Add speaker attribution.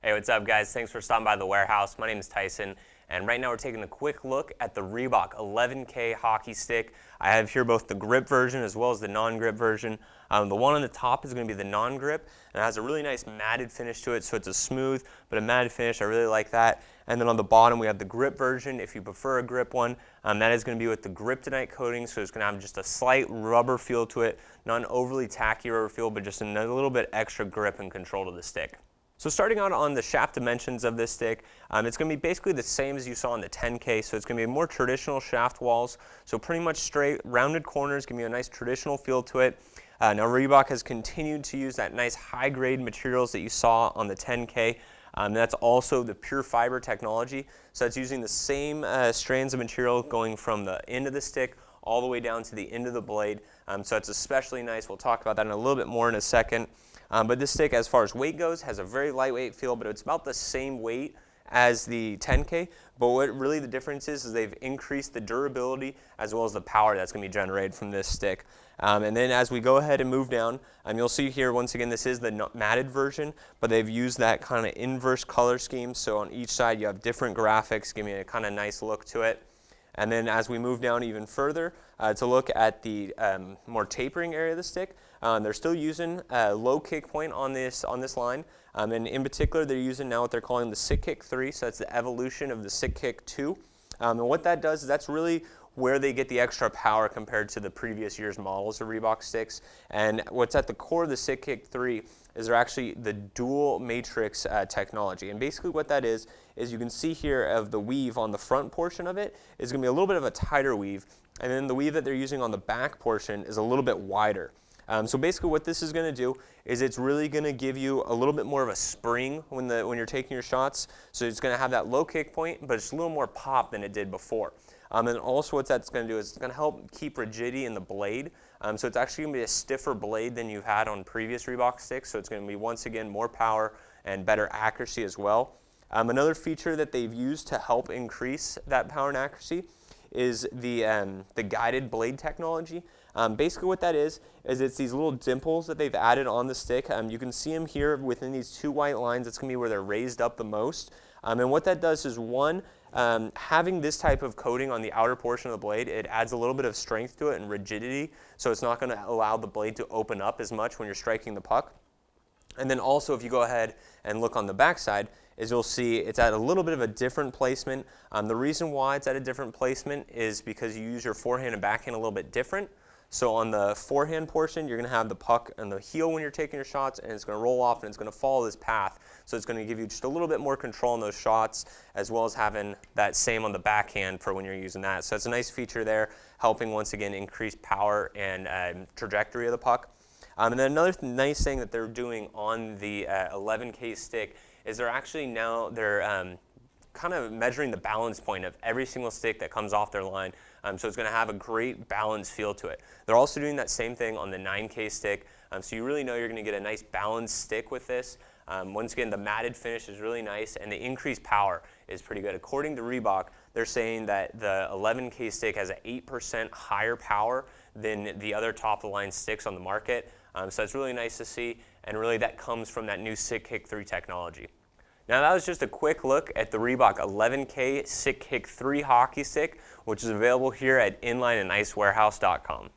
Speaker 1: Hey, what's up guys? Thanks for stopping by the warehouse. My name is Tyson, and right now we're taking a quick look at the Reebok 11K hockey stick. I have here both the grip version as well as the non-grip version. The one on the top is going to be the non-grip, and it has a really nice matted finish to it, so it's a smooth but a matted finish. I really like that. And then on the bottom we have the grip version. If you prefer a grip one, that is going to be with the Griptonite coating, so it's going to have just a slight rubber feel to it, not an overly tacky rubber feel, but just a little bit extra grip and control to the stick. So starting out on the shaft dimensions of this stick, it's going to be basically the same as you saw on the 10K, so it's going to be more traditional shaft walls, so pretty much straight, rounded corners, give you a nice traditional feel to it. Now Reebok has continued to use that nice high-grade materials that you saw on the 10K. That's also the pure fiber technology, so it's using the same strands of material going from the end of the stick all the way down to the end of the blade, so it's especially nice. We'll talk about that in a little bit more in a second. But this stick, as far as weight goes, has a very lightweight feel, but it's about the same weight as the 10K. But what really the difference is they've increased the durability as well as the power that's going to be generated from this stick. And then as we go ahead and move down, you'll see here once again this is the matted version, but they've used that kind of inverse color scheme. So on each side you have different graphics, giving a kind of nice look to it. And then as we move down even further to look at the more tapering area of the stick, they're still using a low kick point on this line. And in particular, they're using now what they're calling the Sickick 3, so that's the evolution of the Sickick 2. And what that does is that's really where they get the extra power compared to the previous year's models of Reebok sticks. And what's at the core of the Sickick 3 is they're actually the dual matrix technology. And basically what that is you can see here of the weave on the front portion of it is going to be a little bit of a tighter weave, and then the weave that they're using on the back portion is a little bit wider. So basically what this is going to do is it's really going to give you a little bit more of a spring when you're taking your shots. So it's going to have that low kick point, but it's a little more pop than it did before. And also what that's going to do is it's going to help keep rigidity in the blade. So it's actually going to be a stiffer blade than you've had on previous Reebok sticks. So it's going to be, once again, more power and better accuracy as well. Another feature that they've used to help increase that power and accuracy is the guided blade technology. Basically what that is it's these little dimples that they've added on the stick. You can see them here within these two white lines. That's going to be where they're raised up the most. And what that does is, one, having this type of coating on the outer portion of the blade, it adds a little bit of strength to it and rigidity, so it's not going to allow the blade to open up as much when you're striking the puck. And then also, if you go ahead and look on the backside, is you'll see it's at a little bit of a different placement. The reason why it's at a different placement is because you use your forehand and backhand a little bit different. So on the forehand portion, you're going to have the puck on the heel when you're taking your shots, and it's going to roll off and it's going to follow this path. So it's going to give you just a little bit more control on those shots, as well as having that same on the backhand for when you're using that. So it's a nice feature there, helping once again increase power and trajectory of the puck. And then another nice thing that they're doing on the 11K stick is they're actually now kind of measuring the balance point of every single stick that comes off their line. So it's going to have a great balanced feel to it. They're also doing that same thing on the 9K stick. So you really know you're going to get a nice balanced stick with this. Once again, the matted finish is really nice, and the increased power is pretty good. According to Reebok, they're saying that the 11K stick has an 8% higher power than the other top-of-the-line sticks on the market. So it's really nice to see, and really that comes from that new Sickick 3 technology. Now that was just a quick look at the Reebok 11K Sickick 3 hockey stick, which is available here at inlineandicewarehouse.com.